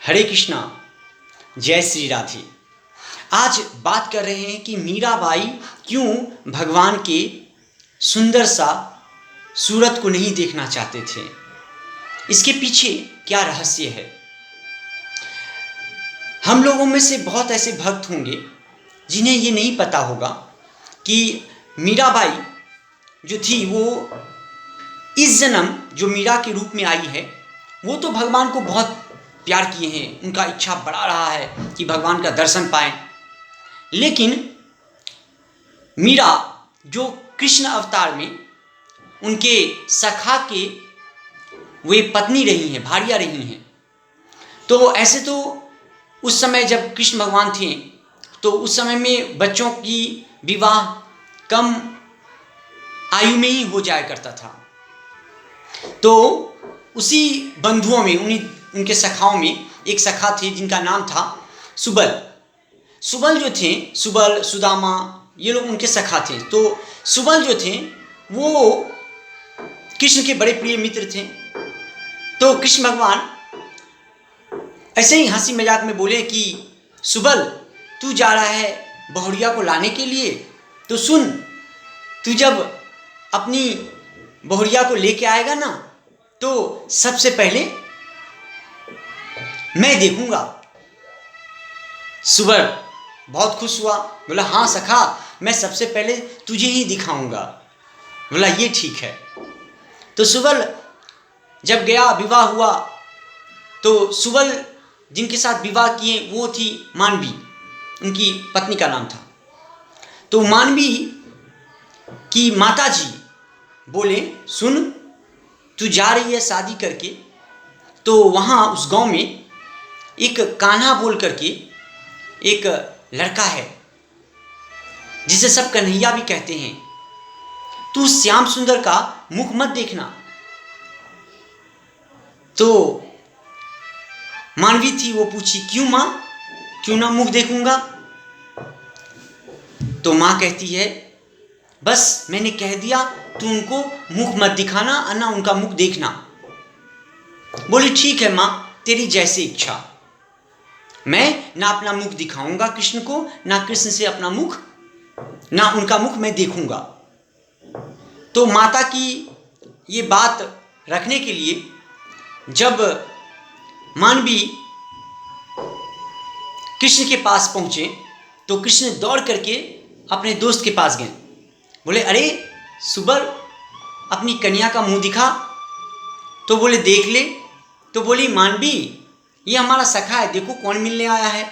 हरे कृष्णा, जय श्री राधे। आज बात कर रहे हैं कि मीराबाई क्यों भगवान के सुंदर सा सूरत को नहीं देखना चाहते थे। इसके पीछे क्या रहस्य है। हम लोगों में से बहुत ऐसे भक्त होंगे जिन्हें ये नहीं पता होगा कि मीराबाई जो थी वो इस जन्म जो मीरा के रूप में आई है वो तो भगवान को बहुत प्यार किए हैं, उनका इच्छा बड़ा रहा है कि भगवान का दर्शन पाएं। लेकिन मीरा जो कृष्ण अवतार में उनके सखा के वे पत्नी रही हैं, भारिया रही हैं। तो ऐसे तो उस समय जब कृष्ण भगवान थे तो उस समय में बच्चों की विवाह कम आयु में ही हो जाया करता था। तो उसी बंधुओं में उनके सखाओं में एक सखा थे जिनका नाम था सुबल। सुबल जो थे, सुबल सुदामा, ये लोग उनके सखा थे। तो सुबल जो थे वो कृष्ण के बड़े प्रिय मित्र थे। तो कृष्ण भगवान ऐसे ही हंसी मजाक में बोले कि सुबल, तू जा रहा है बहुरिया को लाने के लिए, तो सुन, तू जब अपनी बहुरिया को लेके आएगा ना तो सबसे पहले मैं देखूंगा। सुबल बहुत खुश हुआ, बोला हाँ सखा, मैं सबसे पहले तुझे ही दिखाऊंगा। बोला ये ठीक है। तो सुबल जब गया, विवाह हुआ, तो सुबल जिनके साथ विवाह किए वो थी मानवी, उनकी पत्नी का नाम था। तो मानवी की माता जी बोले सुन, तू जा रही है शादी करके, तो वहाँ उस गांव में एक कान्हा बोल करके एक लड़का है जिसे सब कन्हैया भी कहते हैं, तू श्याम सुंदर का मुख मत देखना। तो मानवी थी, वो पूछी क्यों माँ, क्यों ना मुख देखूंगा। तो माँ कहती है बस मैंने कह दिया, तू उनको मुख मत दिखाना और ना उनका मुख देखना। बोली ठीक है माँ, तेरी जैसी इच्छा, मैं ना अपना मुख दिखाऊंगा कृष्ण को, ना कृष्ण से अपना मुख, ना उनका मुख मैं देखूंगा। तो माता की ये बात रखने के लिए जब मानवी कृष्ण के पास पहुंचे तो कृष्ण दौड़ करके अपने दोस्त के पास गए। बोले अरे सुबल, अपनी कन्या का मुंह दिखा। तो बोले देख ले। तो बोली मानवी, ये हमारा सखा है, देखो कौन मिलने आया है।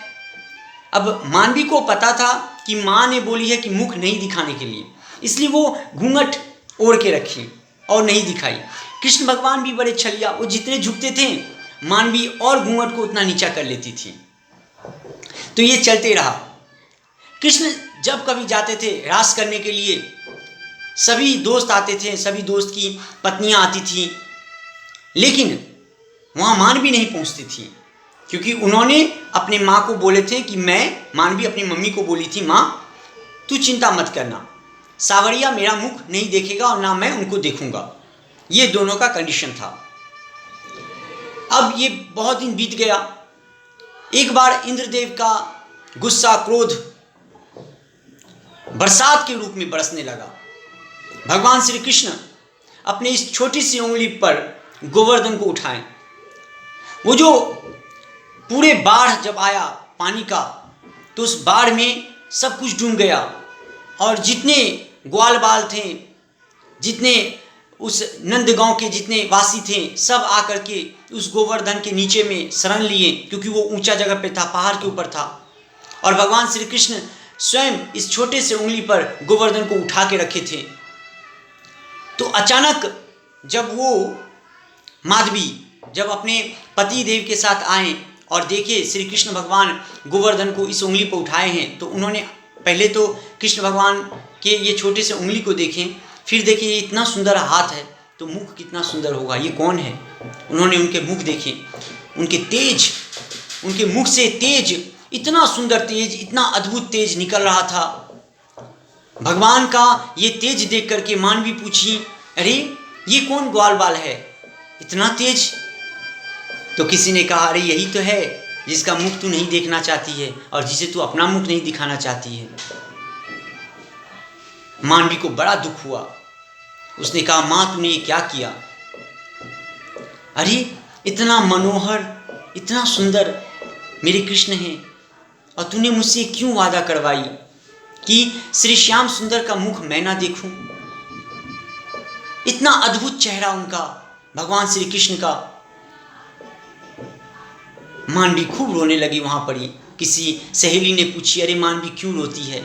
अब मानवी को पता था कि माँ ने बोली है कि मुख नहीं दिखाने के लिए, इसलिए वो घूंघट ओढ़ के रखी और नहीं दिखाई। कृष्ण भगवान भी बड़े छलिया, वो जितने झुकते थे मानवी और घूंघट को उतना नीचा कर लेती थी। तो ये चलते रहा। कृष्ण जब कभी जाते थे रास करने के लिए, सभी दोस्त आते थे, सभी दोस्त की पत्नियां आती थी, लेकिन वहाँ मानवी नहीं पहुँचती थी, क्योंकि उन्होंने अपनी माँ को बोले थे कि मानवी अपनी मम्मी को बोली थी, माँ तू चिंता मत करना, सावरिया मेरा मुख नहीं देखेगा और ना मैं उनको देखूंगा। ये दोनों का कंडीशन था। अब ये बहुत दिन बीत गया। एक बार इंद्रदेव का गुस्सा, क्रोध बरसात के रूप में बरसने लगा। भगवान श्री कृष्ण अपने इस छोटी सी उंगली पर गोवर्धन को उठाएं। वो जो पूरे बाढ़ जब आया पानी का, तो उस बाढ़ में सब कुछ डूब गया और जितने ग्वाल बाल थे, जितने उस नंदगांव के जितने वासी थे, सब आकर के उस गोवर्धन के नीचे में शरण लिए, क्योंकि वो ऊंचा जगह पे था, पहाड़ के ऊपर था। और भगवान श्री कृष्ण स्वयं इस छोटे से उंगली पर गोवर्धन को उठा के रखे थे। तो अचानक जब वो माधवी जब अपने पति देव के साथ आए और देखे श्री कृष्ण भगवान गोवर्धन को इस उंगली पर उठाए हैं, तो उन्होंने पहले तो कृष्ण भगवान के ये छोटे से उंगली को देखें, फिर देखे ये इतना सुंदर हाथ है तो मुख कितना सुंदर होगा, ये कौन है। उन्होंने उनके मुख देखे, उनके मुख से तेज, इतना सुंदर तेज, इतना अद्भुत तेज निकल रहा था। भगवान का ये तेज देख करके मानवी पूछी, अरे ये कौन ग्वाल बाल है इतना तेज। तो किसी ने कहा अरे यही तो है जिसका मुख तू नहीं देखना चाहती है और जिसे तू अपना मुख नहीं दिखाना चाहती है। मानवी को बड़ा दुख हुआ। उसने कहा, माँ तूने ये क्या किया? अरे इतना मनोहर, इतना सुंदर मेरे कृष्ण हैं और तूने मुझसे क्यों वादा करवाई कि श्री श्याम सुंदर का मुख मैं ना देखूं? इतना अद्भुत चेहरा उनका, भगवान श्री कृष्ण का। मानवी खूब रोने लगी वहां पर ही। किसी सहेली ने पूछी, अरे मानवी क्यों रोती है?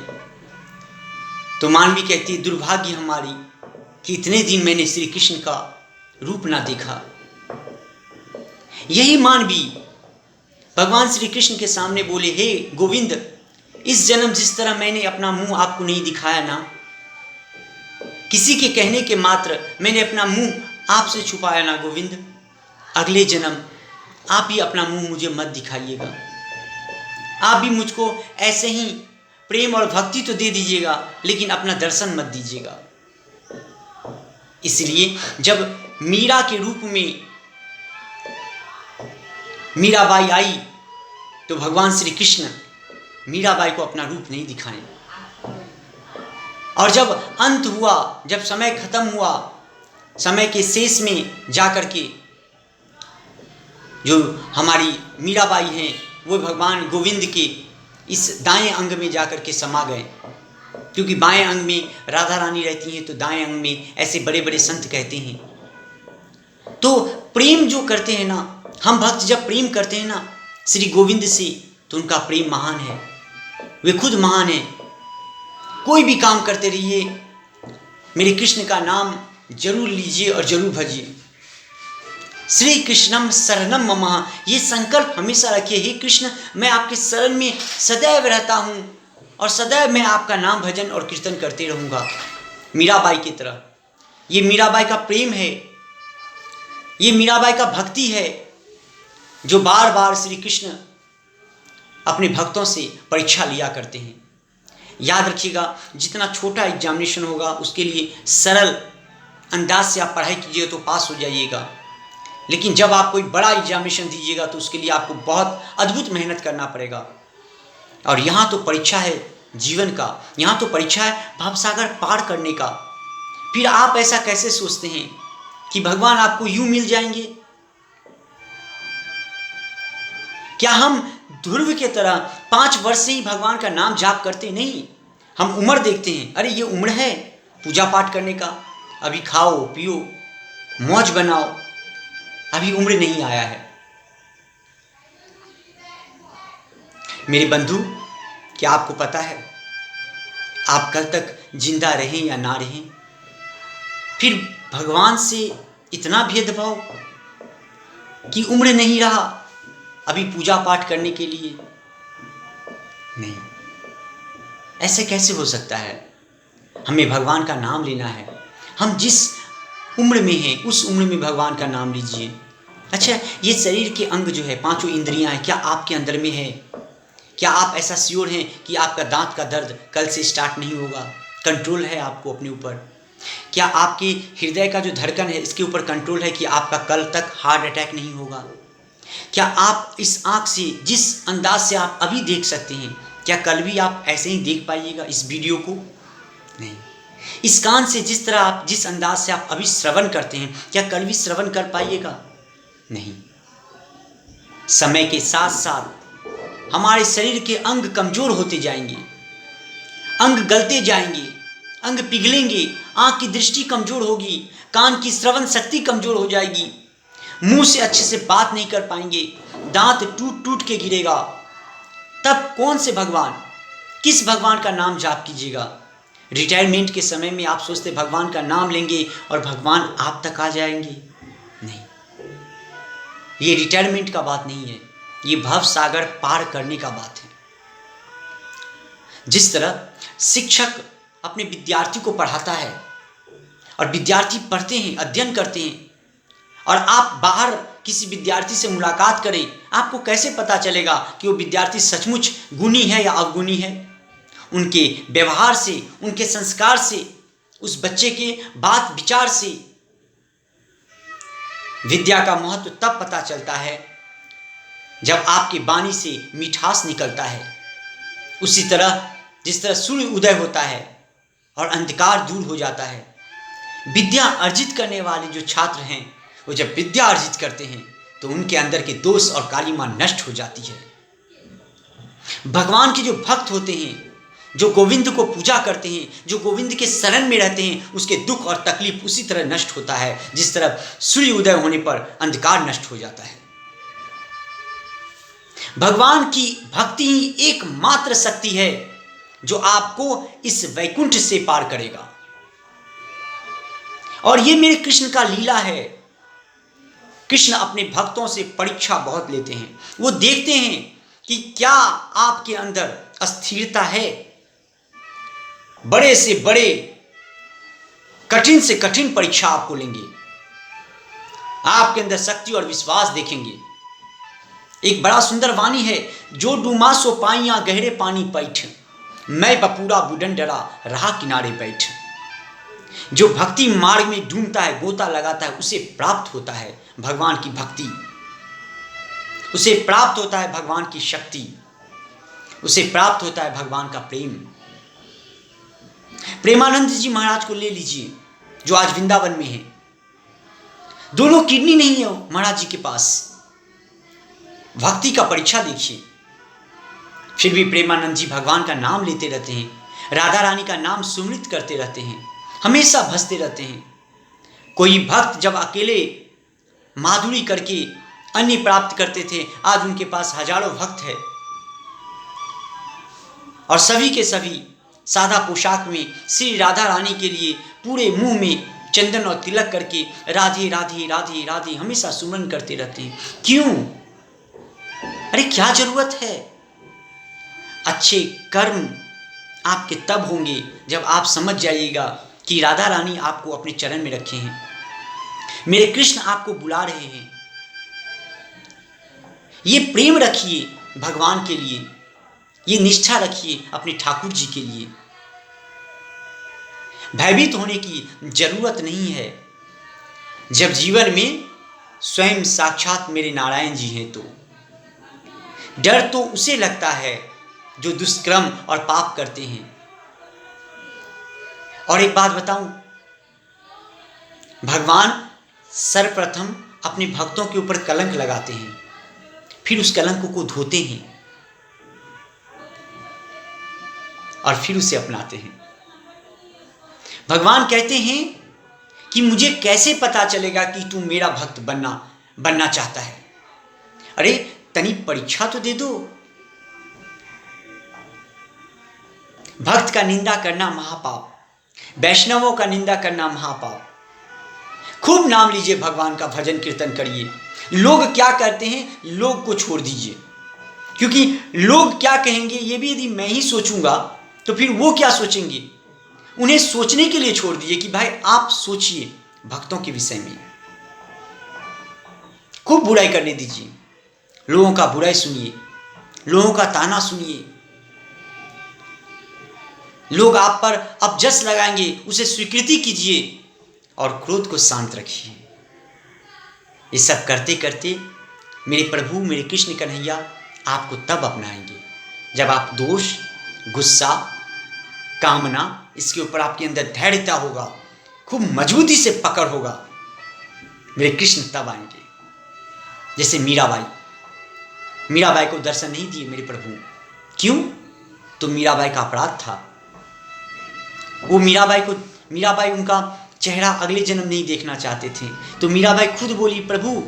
तो मानवी कहती है, दुर्भाग्य हमारी कि इतने दिन मैंने श्री कृष्ण का रूप ना देखा। यही मानवी भगवान श्री कृष्ण के सामने बोले, हे गोविंद, इस जन्म जिस तरह मैंने अपना मुंह आपको नहीं दिखाया ना, किसी के कहने के मात्र मैंने अपना मुंह आपसे छुपाया ना गोविंद, अगले जन्म आप ही अपना मुंह मुझे मत दिखाइएगा। आप भी मुझको ऐसे ही प्रेम और भक्ति तो दे दीजिएगा, लेकिन अपना दर्शन मत दीजिएगा। इसलिए जब मीरा के रूप में मीराबाई आई तो भगवान श्री कृष्ण मीराबाई को अपना रूप नहीं दिखाए। और जब अंत हुआ, जब समय खत्म हुआ, समय के शेष में जाकर के जो हमारी मीराबाई हैं वो भगवान गोविंद के इस दाएं अंग में जाकर के समा गए। क्योंकि बाएं अंग में राधा रानी रहती हैं तो दाएं अंग में ऐसे बड़े बड़े संत कहते हैं। तो प्रेम जो करते हैं ना, हम भक्त जब प्रेम करते हैं ना श्री गोविंद से, तो उनका प्रेम महान है, वे खुद महान है। कोई भी काम करते रहिए, मेरे कृष्ण का नाम जरूर लीजिए और जरूर भजिए। श्री कृष्णम शरणम मम, ये संकल्प हमेशा रखिए, हे कृष्ण मैं आपके शरण में सदैव रहता हूँ और सदैव मैं आपका नाम भजन और कीर्तन करते रहूँगा, मीराबाई की तरह। ये मीराबाई का प्रेम है, ये मीराबाई का भक्ति है, जो बार बार श्री कृष्ण अपने भक्तों से परीक्षा लिया करते हैं। याद रखिएगा, जितना छोटा एग्जामिनेशन होगा उसके लिए सरल अंदाज से आप पढ़ाई कीजिएगा तो पास हो जाइएगा। लेकिन जब आप कोई बड़ा एग्जामिनेशन दीजिएगा तो उसके लिए आपको बहुत अद्भुत मेहनत करना पड़ेगा। और यहाँ तो परीक्षा है जीवन का, यहाँ तो परीक्षा है भवसागर पार करने का। फिर आप ऐसा कैसे सोचते हैं कि भगवान आपको यूं मिल जाएंगे? क्या हम ध्रुव के तरह 5 वर्ष से ही भगवान का नाम जाप करते? नहीं, हम उम्र देखते हैं। अरे ये उम्र है पूजा पाठ करने का, अभी खाओ पियो मौज बनाओ, अभी उम्र नहीं आया है। मेरे बंधु, क्या आपको पता है आप कल तक जिंदा रहें या ना रहें? फिर भगवान से इतना भेदभाव कि उम्र नहीं रहा अभी पूजा पाठ करने के लिए? नहीं, ऐसे कैसे हो सकता है? हमें भगवान का नाम लेना है। हम जिस उम्र में हैं उस उम्र में भगवान का नाम लीजिए। अच्छा, ये शरीर के अंग जो है, 5 इंद्रियां हैं, क्या आपके अंदर में है? क्या आप ऐसा श्योर हैं कि आपका दांत का दर्द कल से स्टार्ट नहीं होगा? कंट्रोल है आपको अपने ऊपर? क्या आपके हृदय का जो धड़कन है इसके ऊपर कंट्रोल है कि आपका कल तक हार्ट अटैक नहीं होगा? क्या आप इस आँख से जिस अंदाज से आप अभी देख सकते हैं, क्या कल भी आप ऐसे ही देख पाइएगा इस वीडियो को? नहीं। इस कान से जिस तरह आप, जिस अंदाज से आप अभी श्रवण करते हैं, क्या कल भी श्रवण कर पाइएगा? नहीं। समय के साथ साथ हमारे शरीर के अंग कमजोर होते जाएंगे, अंग गलते जाएंगे, अंग पिघलेंगे, आँख की दृष्टि कमजोर होगी, कान की श्रवण शक्ति कमजोर हो जाएगी, मुंह से अच्छे से बात नहीं कर पाएंगे, दांत टूट टूट के गिरेगा। तब कौन से भगवान, किस भगवान का नाम जाप कीजिएगा? रिटायरमेंट के समय में आप सोचते भगवान का नाम लेंगे और भगवान आप तक आ जाएंगे? नहीं, ये रिटायरमेंट का बात नहीं है, ये भव सागर पार करने का बात है। जिस तरह शिक्षक अपने विद्यार्थी को पढ़ाता है और विद्यार्थी पढ़ते हैं, अध्ययन करते हैं, और आप बाहर किसी विद्यार्थी से मुलाकात करें, आपको कैसे पता चलेगा कि वो विद्यार्थी सचमुच गुणी है या अवगुणी है? उनके व्यवहार से, उनके संस्कार से, उस बच्चे के बात विचार से विद्या का महत्व तब पता चलता है जब आपकी वाणी से मिठास निकलता है, उसी तरह जिस तरह सूर्य उदय होता है और अंधकार दूर हो जाता है, विद्या अर्जित करने वाले जो छात्र हैं वो जब विद्या अर्जित करते हैं तो उनके अंदर के दोष और कालिमा नष्ट हो जाती है। भगवान के जो भक्त होते हैं, जो गोविंद को पूजा करते हैं, जो गोविंद के शरण में रहते हैं, उसके दुख और तकलीफ उसी तरह नष्ट होता है जिस तरह सूर्य उदय होने पर अंधकार नष्ट हो जाता है। भगवान की भक्ति ही एकमात्र शक्ति है जो आपको इस वैकुंठ से पार करेगा। और ये मेरे कृष्ण का लीला है। कृष्ण अपने भक्तों से परीक्षा बहुत लेते हैं। वो देखते हैं कि क्या आपके अंदर अस्थिरता है। बड़े से बड़े, कठिन से कठिन परीक्षा आपको लेंगे, आपके अंदर शक्ति और विश्वास देखेंगे। एक बड़ा सुंदर वाणी है, जो डूमा सो पाइया गहरे पानी पैठ, मैं बपूरा बुडन डरा रहा किनारे बैठ। जो भक्ति मार्ग में ढूंढता है, गोता लगाता है, उसे प्राप्त होता है भगवान की भक्ति, उसे प्राप्त होता है भगवान की शक्ति, उसे प्राप्त होता है भगवान का प्रेम। प्रेमानंद जी महाराज को ले लीजिए, जो आज वृंदावन में है। दोनों किडनी नहीं है महाराज जी के पास। भक्ति का परीक्षा देखिए, फिर भी प्रेमानंद जी भगवान का नाम लेते रहते हैं, राधा रानी का नाम सुमृत करते रहते हैं, हमेशा भजते रहते हैं। कोई भक्त जब अकेले माधुरी करके अन्य प्राप्त करते थे, आज उनके पास हजारों भक्त है और सभी के सभी सादा पोशाक में श्री राधा रानी के लिए पूरे मुंह में चंदन और तिलक करके राधे राधे राधे राधे हमेशा सुमरन करते रहते हैं। क्यों? अरे क्या जरूरत है? अच्छे कर्म आपके तब होंगे जब आप समझ जाइएगा कि राधा रानी आपको अपने चरण में रखे हैं, मेरे कृष्ण आपको बुला रहे हैं। ये प्रेम रखिए भगवान के लिए, ये निष्ठा रखिए अपने ठाकुर जी के लिए। भयभीत होने की जरूरत नहीं है। जब जीवन में स्वयं साक्षात मेरे नारायण जी हैं तो डर तो उसे लगता है जो दुष्कर्म और पाप करते हैं। और एक बात बताऊं, भगवान सर्वप्रथम अपने भक्तों के ऊपर कलंक लगाते हैं, फिर उस कलंक को धोते हैं और फिर उसे अपनाते हैं। भगवान कहते हैं कि मुझे कैसे पता चलेगा कि तू मेरा भक्त बनना चाहता है? अरे तनी परीक्षा तो दे दो। भक्त का निंदा करना महापाप, वैष्णवों का निंदा करना महापाप। खूब नाम लीजिए, भगवान का भजन कीर्तन करिए। लोग क्या करते हैं, लोग को छोड़ दीजिए, क्योंकि लोग क्या कहेंगे ये भी यदि मैं ही सोचूंगा तो फिर वो क्या सोचेंगे। उन्हें सोचने के लिए छोड़ दीजिए कि भाई आप सोचिए भक्तों के विषय में। खूब बुराई करने दीजिए, लोगों का बुराई सुनिए, लोगों का ताना सुनिए। लोग आप पर अपजस लगाएंगे, उसे स्वीकृति कीजिए और क्रोध को शांत रखिए। ये सब करते करते मेरे प्रभु, मेरे कृष्ण कन्हैया आपको तब अपनाएंगे जब आप दोष, गुस्सा, कामना, इसके ऊपर आपके अंदर धैर्यता होगा, खूब मजबूती से पकड़ होगा। मेरे कृष्ण तब आएंगे। जैसे मीराबाई को दर्शन नहीं दिए मेरे प्रभु। क्यों? तो मीराबाई का अपराध था। वो मीराबाई उनका चेहरा अगले जन्म नहीं देखना चाहते थे, तो मीराबाई खुद बोली, प्रभु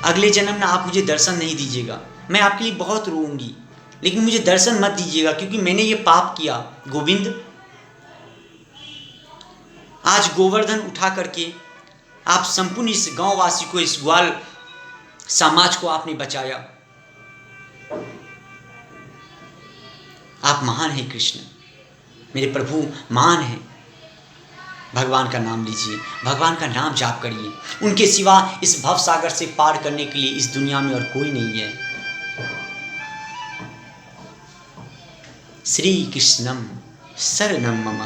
अगले जन्म ना आप मुझे दर्शन नहीं दीजिएगा, मैं आपके लिए बहुत रोऊंगी, लेकिन मुझे दर्शन मत दीजिएगा क्योंकि मैंने ये पाप किया। गोविंद, आज गोवर्धन उठा करके आप संपूर्ण इस गांववासी को, इस ग्वाल समाज को आपने बचाया। आप महान हैं कृष्ण, मेरे प्रभु महान हैं। भगवान का नाम लीजिए, भगवान का नाम जाप करिए। उनके सिवा इस भव सागर से पार करने के लिए इस दुनिया में और कोई नहीं है। श्री कृष्णम शरणम मम।